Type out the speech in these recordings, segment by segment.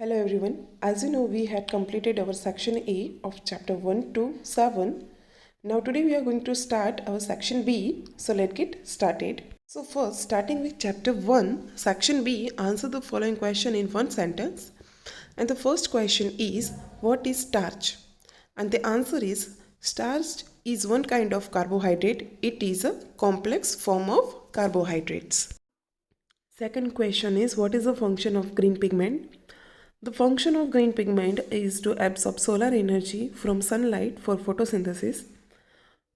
Hello everyone. As you know, we had completed our section A of chapter 1 to 7. Now today we are going to start our section B. So let's get started. So first, starting with chapter 1, section B, answer the following question in one sentence. And the first question is, what is starch? And the answer is, starch is one kind of carbohydrate. It is a complex form of carbohydrates. Second question is, what is the function of green pigment? The function of green pigment is to absorb solar energy from sunlight for photosynthesis.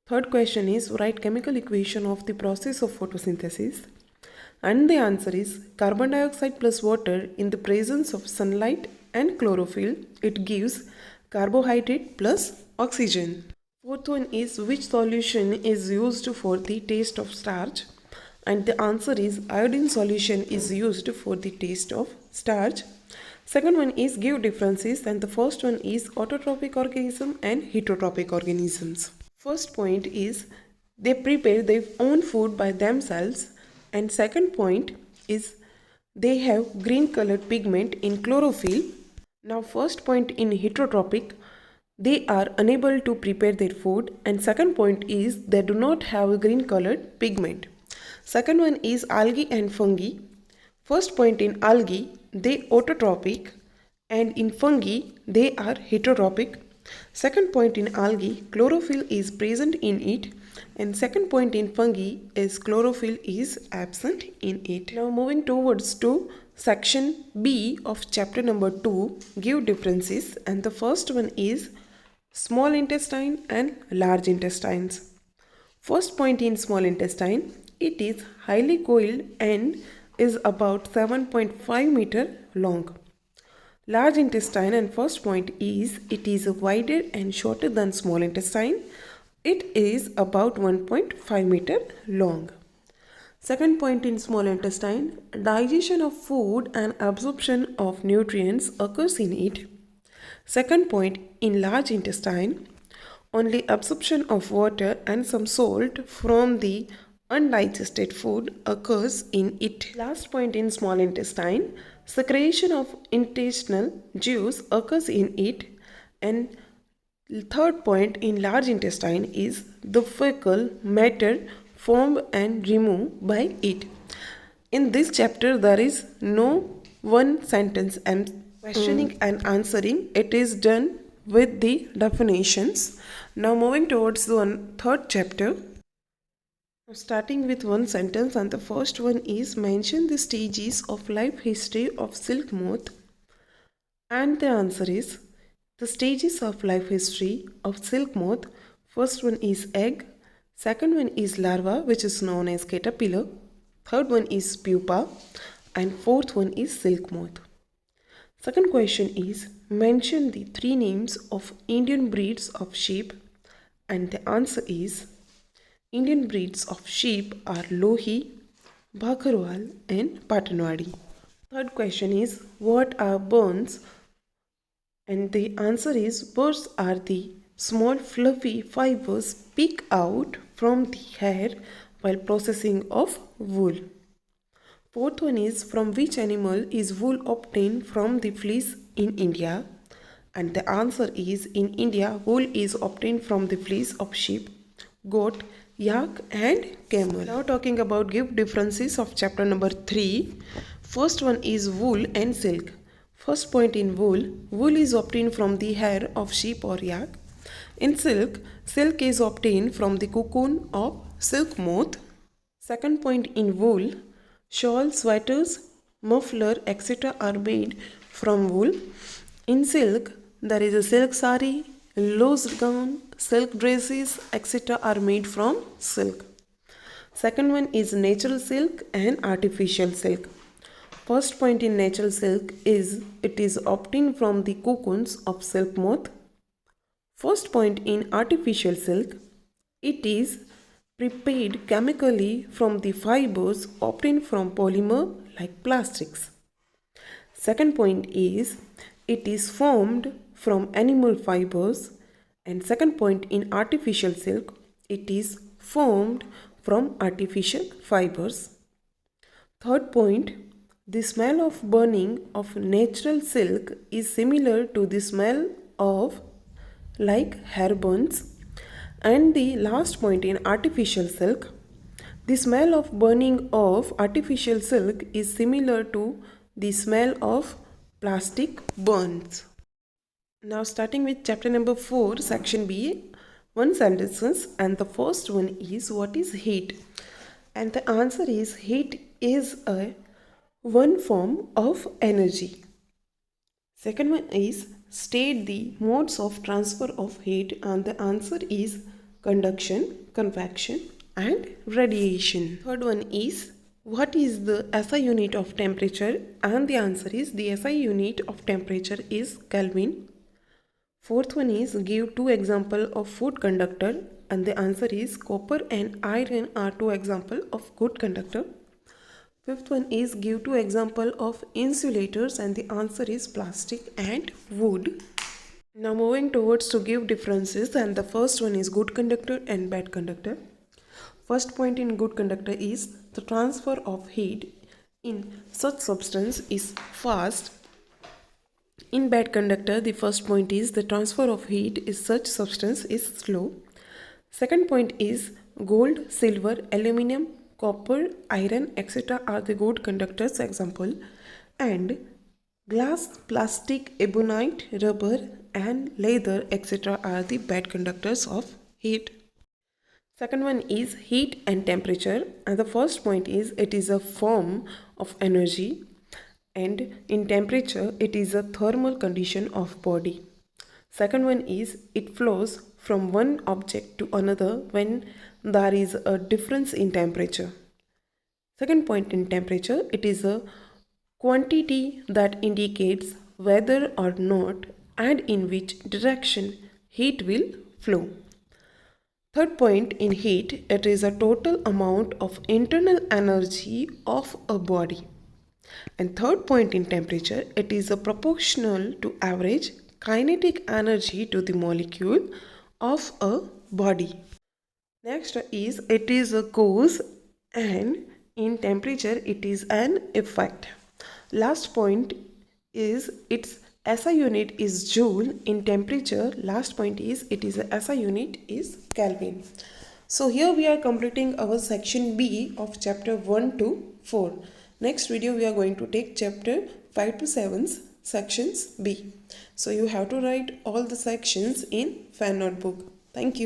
Third question is, write chemical equation of the process of photosynthesis. And the answer is, carbon dioxide plus water in the presence of sunlight and chlorophyll, it gives carbohydrate plus oxygen. Fourth one is, which solution is used for the taste of starch? And the answer is, iodine solution is used for the taste of starch. Second one is, give differences, and the first one is autotrophic organism and heterotrophic organisms. First point is, they prepare their own food by themselves, and second point is, they have green colored pigment in chlorophyll. Now first point, in heterotrophic, they are unable to prepare their food, and second point is, they do not have green colored pigment. Second one is algae and fungi. First point, in algae, they autotrophic, and in fungi they are heterotrophic. Second point, in algae, chlorophyll is present in it, and second point, in fungi, is chlorophyll is absent in it. Now moving towards to section B of chapter number 2, give differences, and the first one is small intestine and large intestines. First point, in small intestine, it is highly coiled and is about 7.5 meter long. Large intestine, and first point is, it is wider and shorter than small intestine. It is about 1.5 meter long. Second point, in small intestine, digestion of food and absorption of nutrients occurs in it. Second point, in large intestine, only absorption of water and some salt from the undigested food occurs in it. Last point, in small intestine, secretion of intestinal juice occurs in it. And third point, in large intestine, is the fecal matter formed and removed by it. In this chapter, there is no one sentence questioning and answering. It is done with the definitions. Now moving towards the third chapter. Starting with one sentence, and the first one is, mention the stages of life history of silk moth. And the answer is, the stages of life history of silk moth. First one is egg, second one is larva, which is known as caterpillar, third one is pupa, and fourth one is silk moth. Second question is, mention the three names of Indian breeds of sheep, and the answer is, Indian breeds of sheep are Lohi, Bhakarwal, and Patanwadi. Third question is, what are burns? And the answer is, burrs are the small fluffy fibers picked out from the hair while processing of wool. Fourth one is, from which animal is wool obtained from the fleece in India? And the answer is, in India, wool is obtained from the fleece of sheep, goat, yak, and camel. Now talking about give differences of chapter number 3. First one is wool and silk. First point, in wool, wool is obtained from the hair of sheep or yak. In silk, silk is obtained from the cocoon of silk moth. Second point, in wool, shawls, sweaters, muffler, etc. are made from wool. In silk, there is a silk sari, loose gown, silk dresses, etc. are made from silk. Second one is natural silk and artificial silk. First point, in natural silk is, it is obtained from the cocoons of silk moth. First point, in artificial silk, it is prepared chemically from the fibers obtained from polymer like plastics. Second point is, it is formed from animal fibers. And second point, in artificial silk, it is formed from artificial fibers. Third point, The smell of burning of natural silk is similar to the smell of like hair burns. And the last point in artificial silk, the smell of burning of artificial silk is similar to the smell of plastic burns. Now starting with chapter number 4, section B, one sentences, and the first one is what is heat? And the answer is heat is a one form of energy. Second one is state the modes of transfer of heat, and the answer is conduction, convection and radiation. Third one is what is the SI unit of temperature, and the answer is the SI unit of temperature is Kelvin. Fourth one is give two example of food conductor, and the answer is copper and iron are two example of good conductor. Fifth one is give two example of insulators, and the answer is plastic and wood. Now moving towards to give differences, and the first one is good conductor and bad conductor. First point in good conductor is the transfer of heat in such substance is fast. In bad conductor, the first point is the transfer of heat in such substance is slow. Second point is gold, silver, aluminum, copper, iron, etc. are the good conductors example, and glass, plastic, ebonite, rubber and leather, etc. are the bad conductors of heat. Second one is heat and temperature, and the first point is it is a form of energy, and in temperature it is a thermal condition of body. Second one is it flows from one object to another when there is a difference in temperature. Second point in temperature, it is a quantity that indicates whether or not and in which direction heat will flow. Third point in heat, it is a total amount of internal energy of a body. And third point in temperature, it is a proportional to average kinetic energy to the molecule of a body. Next is it is a cause, and in temperature it is an effect. Last point is its SI unit is joule. In temperature, last point is it is a SI unit is Kelvin. So here we are completing our section B of chapter 1 to 4. Next video we are going to take chapter 5 to 7's sections B. So you have to write all the sections in fan notebook. Thank you.